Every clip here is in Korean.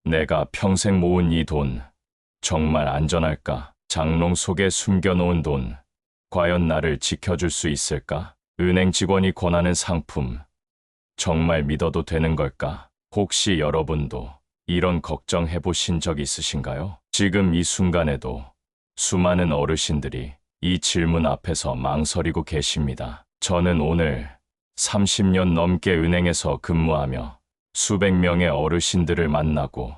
내가 평생 모은 이 돈, 정말 안전할까? 장롱 속에 숨겨놓은 돈, 과연 나를 지켜줄 수 있을까? 은행 직원이 권하는 상품, 정말 믿어도 되는 걸까? 혹시 여러분도 이런 걱정해 보신 적 있으신가요? 지금 이 순간에도 수많은 어르신들이 이 질문 앞에서 망설이고 계십니다. 저는 오늘 30년 넘게 은행에서 근무하며 수백 명의 어르신들을 만나고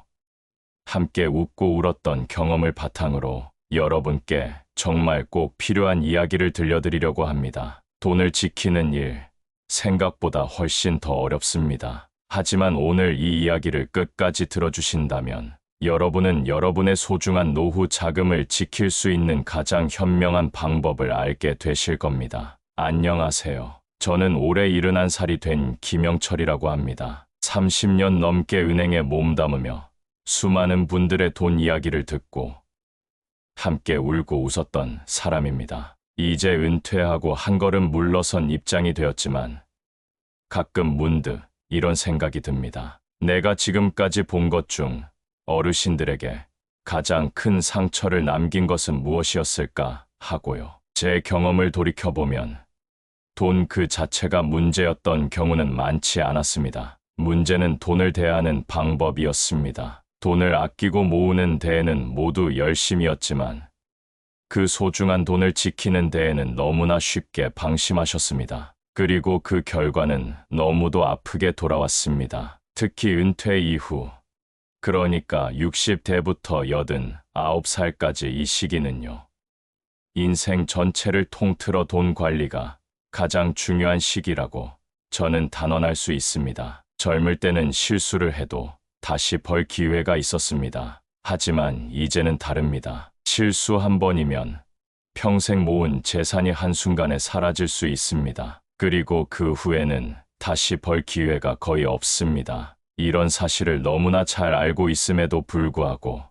함께 웃고 울었던 경험을 바탕으로 여러분께 정말 꼭 필요한 이야기를 들려드리려고 합니다. 돈을 지키는 일, 생각보다 훨씬 더 어렵습니다. 하지만 오늘 이 이야기를 끝까지 들어주신다면 여러분은 여러분의 소중한 노후 자금을 지킬 수 있는 가장 현명한 방법을 알게 되실 겁니다. 안녕하세요. 저는 올해 71살이 된 김영철이라고 합니다. 30년 넘게 은행에 몸담으며 수많은 분들의 돈 이야기를 듣고 함께 울고 웃었던 사람입니다. 이제 은퇴하고 한 걸음 물러선 입장이 되었지만 가끔 문득 이런 생각이 듭니다. 내가 지금까지 본 것 중 어르신들에게 가장 큰 상처를 남긴 것은 무엇이었을까 하고요. 제 경험을 돌이켜보면 돈 그 자체가 문제였던 경우는 많지 않았습니다. 문제는 돈을 대하는 방법이었습니다. 돈을 아끼고 모으는 데에는 모두 열심이었지만 그 소중한 돈을 지키는 데에는 너무나 쉽게 방심하셨습니다. 그리고 그 결과는 너무도 아프게 돌아왔습니다. 특히 은퇴 이후, 그러니까 60대부터 89살까지 이 시기는요. 인생 전체를 통틀어 돈 관리가 가장 중요한 시기라고 저는 단언할 수 있습니다. 젊을 때는 실수를 해도 다시 벌 기회가 있었습니다. 하지만 이제는 다릅니다. 실수 한 번이면 평생 모은 재산이 한순간에 사라질 수 있습니다. 그리고 그 후에는 다시 벌 기회가 거의 없습니다. 이런 사실을 너무나 잘 알고 있음에도 불구하고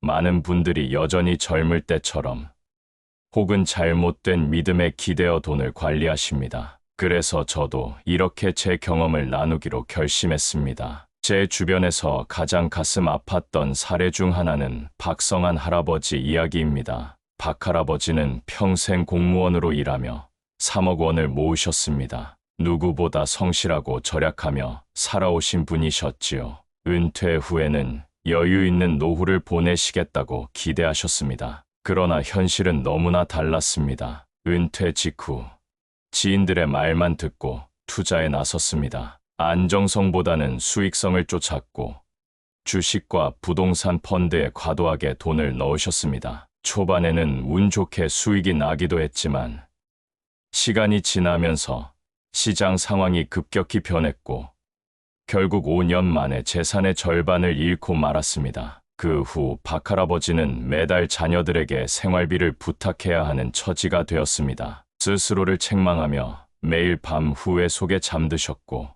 많은 분들이 여전히 젊을 때처럼 혹은 잘못된 믿음에 기대어 돈을 관리하십니다. 그래서 저도 이렇게 제 경험을 나누기로 결심했습니다. 제 주변에서 가장 가슴 아팠던 사례 중 하나는 박성한 할아버지 이야기입니다. 박 할아버지는 평생 공무원으로 일하며 3억 원을 모으셨습니다. 누구보다 성실하고 절약하며 살아오신 분이셨지요. 은퇴 후에는 여유 있는 노후를 보내시겠다고 기대하셨습니다. 그러나 현실은 너무나 달랐습니다. 은퇴 직후 지인들의 말만 듣고 투자에 나섰습니다. 안정성보다는 수익성을 쫓았고 주식과 부동산 펀드에 과도하게 돈을 넣으셨습니다. 초반에는 운 좋게 수익이 나기도 했지만 시간이 지나면서 시장 상황이 급격히 변했고 결국 5년 만에 재산의 절반을 잃고 말았습니다. 그 후 박 할아버지는 매달 자녀들에게 생활비를 부탁해야 하는 처지가 되었습니다. 스스로를 책망하며 매일 밤 후회 속에 잠드셨고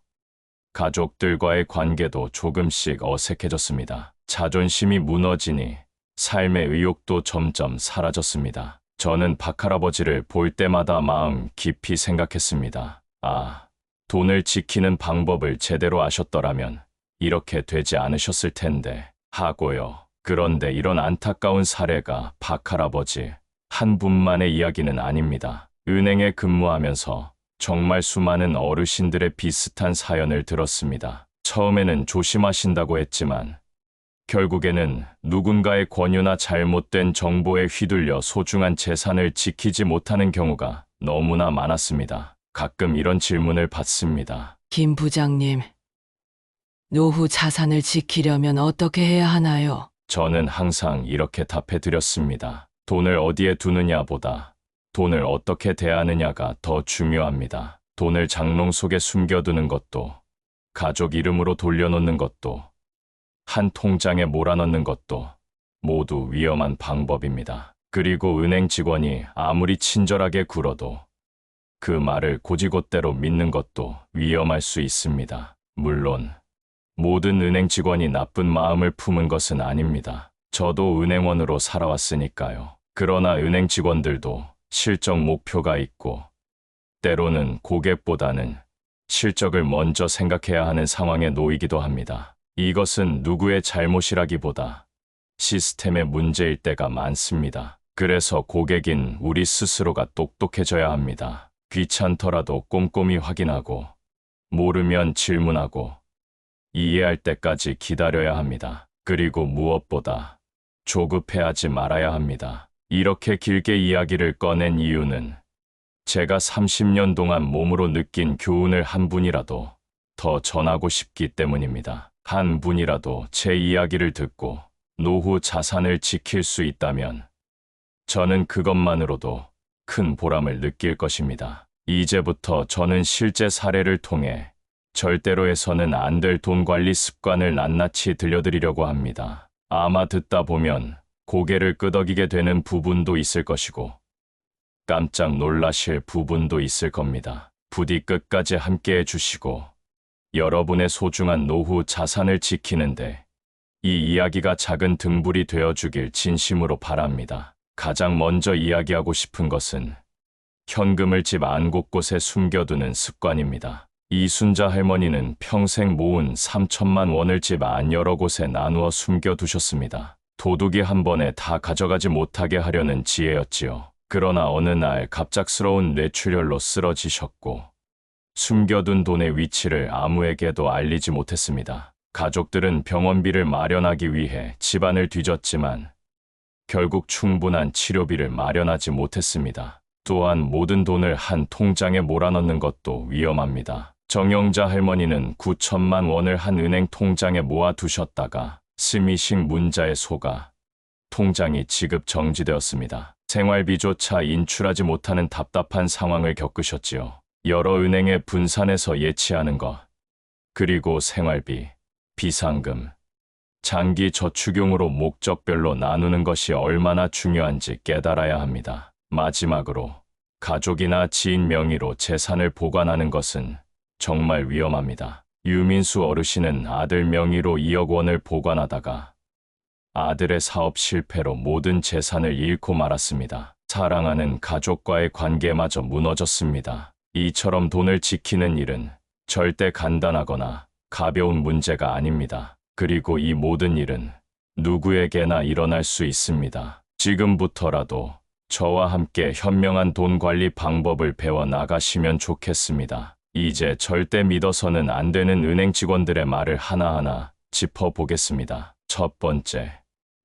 가족들과의 관계도 조금씩 어색해졌습니다. 자존심이 무너지니 삶의 의욕도 점점 사라졌습니다. 저는 박 할아버지를 볼 때마다 마음 깊이 생각했습니다. 아, 돈을 지키는 방법을 제대로 아셨더라면 이렇게 되지 않으셨을 텐데 하고요. 그런데 이런 안타까운 사례가 박 할아버지 한 분만의 이야기는 아닙니다. 은행에 근무하면서 정말 수많은 어르신들의 비슷한 사연을 들었습니다. 처음에는 조심하신다고 했지만 결국에는 누군가의 권유나 잘못된 정보에 휘둘려 소중한 재산을 지키지 못하는 경우가 너무나 많았습니다. 가끔 이런 질문을 받습니다. 김 부장님, 노후 자산을 지키려면 어떻게 해야 하나요? 저는 항상 이렇게 답해 드렸습니다. 돈을 어디에 두느냐보다 돈을 어떻게 대하느냐가 더 중요합니다. 돈을 장롱 속에 숨겨두는 것도, 가족 이름으로 돌려놓는 것도, 한 통장에 몰아넣는 것도 모두 위험한 방법입니다. 그리고 은행 직원이 아무리 친절하게 굴어도 그 말을 곧이곧대로 믿는 것도 위험할 수 있습니다. 물론 모든 은행 직원이 나쁜 마음을 품은 것은 아닙니다. 저도 은행원으로 살아왔으니까요. 그러나 은행 직원들도 실적 목표가 있고 때로는 고객보다는 실적을 먼저 생각해야 하는 상황에 놓이기도 합니다. 이것은 누구의 잘못이라기보다 시스템의 문제일 때가 많습니다. 그래서 고객인 우리 스스로가 똑똑해져야 합니다. 귀찮더라도 꼼꼼히 확인하고, 모르면 질문하고, 이해할 때까지 기다려야 합니다. 그리고 무엇보다 조급해하지 말아야 합니다. 이렇게 길게 이야기를 꺼낸 이유는 제가 30년 동안 몸으로 느낀 교훈을 한 분이라도 더 전하고 싶기 때문입니다. 한 분이라도 제 이야기를 듣고 노후 자산을 지킬 수 있다면 저는 그것만으로도 큰 보람을 느낄 것입니다. 이제부터 저는 실제 사례를 통해 절대로 해서는 안 될 돈 관리 습관을 낱낱이 들려드리려고 합니다. 아마 듣다 보면 고개를 끄덕이게 되는 부분도 있을 것이고 깜짝 놀라실 부분도 있을 겁니다. 부디 끝까지 함께해 주시고 여러분의 소중한 노후 자산을 지키는데 이 이야기가 작은 등불이 되어주길 진심으로 바랍니다. 가장 먼저 이야기하고 싶은 것은 현금을 집 안 곳곳에 숨겨두는 습관입니다. 이순자 할머니는 평생 모은 3천만 원을 집 안 여러 곳에 나누어 숨겨두셨습니다. 도둑이 한 번에 다 가져가지 못하게 하려는 지혜였지요. 그러나 어느 날 갑작스러운 뇌출혈로 쓰러지셨고 숨겨둔 돈의 위치를 아무에게도 알리지 못했습니다. 가족들은 병원비를 마련하기 위해 집안을 뒤졌지만 결국 충분한 치료비를 마련하지 못했습니다. 또한 모든 돈을 한 통장에 몰아넣는 것도 위험합니다. 정영자 할머니는 9천만 원을 한 은행 통장에 모아두셨다가 스미식 문자에 속아 통장이 지급 정지되었습니다. 생활비조차 인출하지 못하는 답답한 상황을 겪으셨지요. 여러 은행에 분산해서 예치하는 것, 그리고 생활비, 비상금, 장기 저축용으로 목적별로 나누는 것이 얼마나 중요한지 깨달아야 합니다. 마지막으로 가족이나 지인 명의로 재산을 보관하는 것은 정말 위험합니다. 유민수 어르신은 아들 명의로 2억 원을 보관하다가 아들의 사업 실패로 모든 재산을 잃고 말았습니다. 사랑하는 가족과의 관계마저 무너졌습니다. 이처럼 돈을 지키는 일은 절대 간단하거나 가벼운 문제가 아닙니다. 그리고 이 모든 일은 누구에게나 일어날 수 있습니다. 지금부터라도 저와 함께 현명한 돈 관리 방법을 배워 나가시면 좋겠습니다. 이제 절대 믿어서는 안 되는 은행 직원들의 말을 하나하나 짚어보겠습니다. 첫 번째,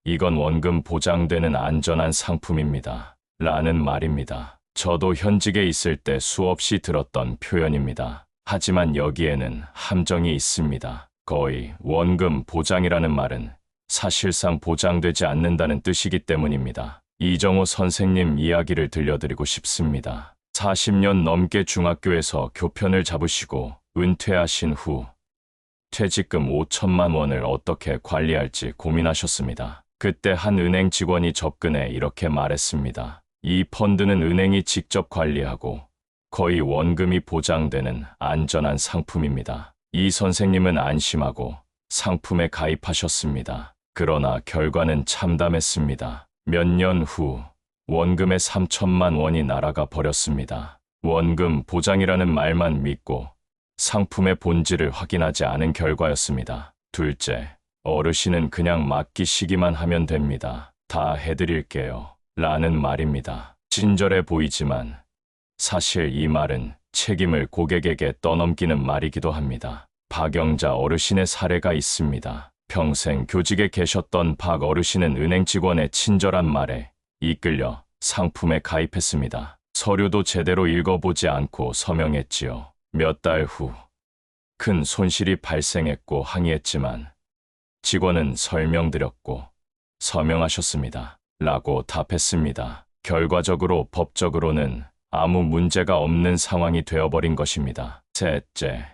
이건 원금 보장되는 안전한 상품입니다. 라는 말입니다. 저도 현직에 있을 때 수없이 들었던 표현입니다. 하지만 여기에는 함정이 있습니다. 거의 원금 보장이라는 말은 사실상 보장되지 않는다는 뜻이기 때문입니다. 이정호 선생님 이야기를 들려드리고 싶습니다. 40년 넘게 중학교에서 교편을 잡으시고 은퇴하신 후 퇴직금 5천만 원을 어떻게 관리할지 고민하셨습니다. 그때 한 은행 직원이 접근해 이렇게 말했습니다. 이 펀드는 은행이 직접 관리하고 거의 원금이 보장되는 안전한 상품입니다. 이 선생님은 안심하고 상품에 가입하셨습니다. 그러나 결과는 참담했습니다. 몇 년 후 원금의 3천만 원이 날아가 버렸습니다. 원금 보장이라는 말만 믿고 상품의 본질을 확인하지 않은 결과였습니다. 둘째, 어르신은 그냥 맡기시기만 하면 됩니다. 다 해드릴게요. 라는 말입니다. 친절해 보이지만 사실 이 말은 책임을 고객에게 떠넘기는 말이기도 합니다. 박영자 어르신의 사례가 있습니다. 평생 교직에 계셨던 박 어르신은 은행 직원의 친절한 말에 이끌려 상품에 가입했습니다. 서류도 제대로 읽어보지 않고 서명했지요. 몇 달 후 큰 손실이 발생했고 항의했지만 직원은 설명드렸고 서명하셨습니다. 라고 답했습니다. 결과적으로 법적으로는 아무 문제가 없는 상황이 되어버린 것입니다. 셋째,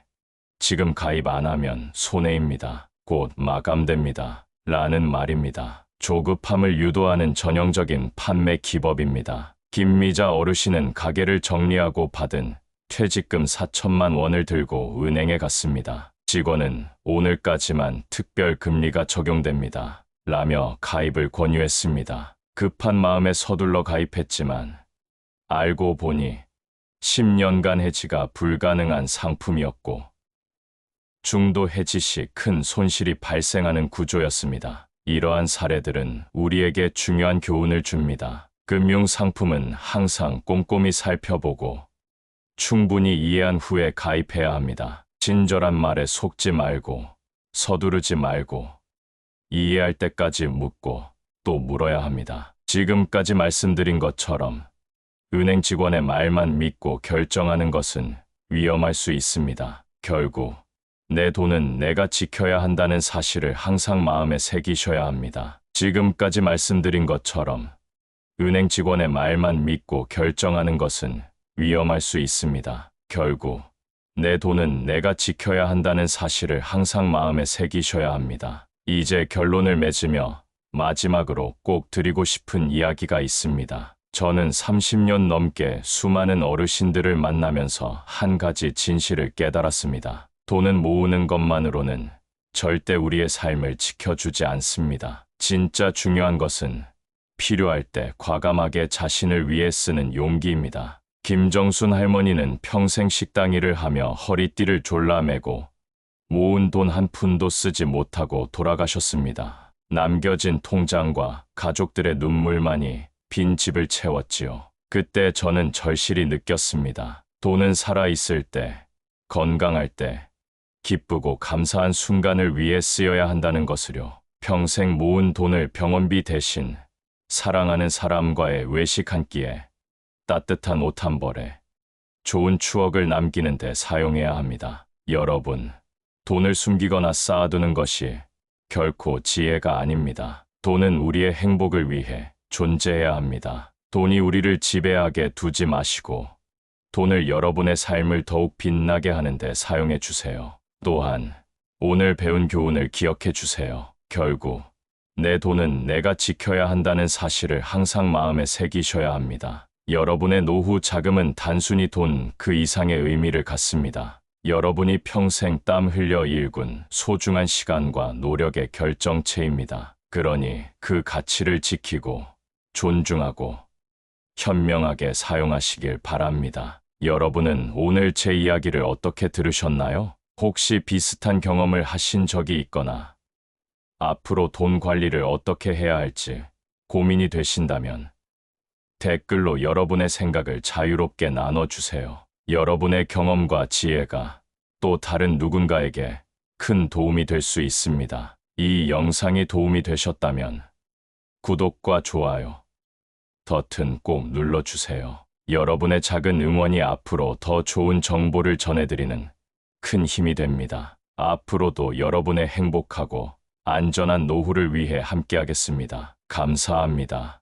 지금 가입 안 하면 손해입니다. 곧 마감됩니다. 라는 말입니다. 조급함을 유도하는 전형적인 판매 기법입니다. 김미자 어르신은 가게를 정리하고 받은 퇴직금 4천만 원을 들고 은행에 갔습니다. 직원은 오늘까지만 특별 금리가 적용됩니다. 라며 가입을 권유했습니다. 급한 마음에 서둘러 가입했지만 알고 보니 10년간 해지가 불가능한 상품이었고 중도 해지 시 큰 손실이 발생하는 구조였습니다. 이러한 사례들은 우리에게 중요한 교훈을 줍니다. 금융 상품은 항상 꼼꼼히 살펴보고 충분히 이해한 후에 가입해야 합니다. 친절한 말에 속지 말고 서두르지 말고 이해할 때까지 묻고 또 물어야 합니다. 지금까지 말씀드린 것처럼 은행 직원의 말만 믿고 결정하는 것은 위험할 수 있습니다. 결국 내 돈은 내가 지켜야 한다는 사실을 항상 마음에 새기셔야 합니다. 지금까지 말씀드린 것처럼 은행 직원의 말만 믿고 결정하는 것은 위험할 수 있습니다. 결국 내 돈은 내가 지켜야 한다는 사실을 항상 마음에 새기셔야 합니다. 이제 결론을 맺으며 마지막으로 꼭 드리고 싶은 이야기가 있습니다. 저는 30년 넘게 수많은 어르신들을 만나면서 한 가지 진실을 깨달았습니다. 돈은 모으는 것만으로는 절대 우리의 삶을 지켜주지 않습니다. 진짜 중요한 것은 필요할 때 과감하게 자신을 위해 쓰는 용기입니다. 김정순 할머니는 평생 식당 일을 하며 허리띠를 졸라매고 모은 돈 한 푼도 쓰지 못하고 돌아가셨습니다. 남겨진 통장과 가족들의 눈물만이 빈 집을 채웠지요. 그때 저는 절실히 느꼈습니다. 돈은 살아있을 때, 건강할 때, 기쁘고 감사한 순간을 위해 쓰여야 한다는 것을요. 평생 모은 돈을 병원비 대신 사랑하는 사람과의 외식 한 끼에 따뜻한 옷 한 벌에 좋은 추억을 남기는 데 사용해야 합니다. 여러분, 돈을 숨기거나 쌓아두는 것이 결코 지혜가 아닙니다. 돈은 우리의 행복을 위해 존재해야 합니다. 돈이 우리를 지배하게 두지 마시고 돈을 여러분의 삶을 더욱 빛나게 하는 데 사용해 주세요. 또한 오늘 배운 교훈을 기억해 주세요. 결국 내 돈은 내가 지켜야 한다는 사실을 항상 마음에 새기셔야 합니다. 여러분의 노후 자금은 단순히 돈 그 이상의 의미를 갖습니다. 여러분이 평생 땀 흘려 일군 소중한 시간과 노력의 결정체입니다. 그러니 그 가치를 지키고 존중하고 현명하게 사용하시길 바랍니다. 여러분은 오늘 제 이야기를 어떻게 들으셨나요? 혹시 비슷한 경험을 하신 적이 있거나 앞으로 돈 관리를 어떻게 해야 할지 고민이 되신다면 댓글로 여러분의 생각을 자유롭게 나눠주세요. 여러분의 경험과 지혜가 또 다른 누군가에게 큰 도움이 될 수 있습니다. 이 영상이 도움이 되셨다면 구독과 좋아요 버튼 꼭 눌러주세요. 여러분의 작은 응원이 앞으로 더 좋은 정보를 전해드리는 큰 힘이 됩니다. 앞으로도 여러분의 행복하고 안전한 노후를 위해 함께하겠습니다. 감사합니다.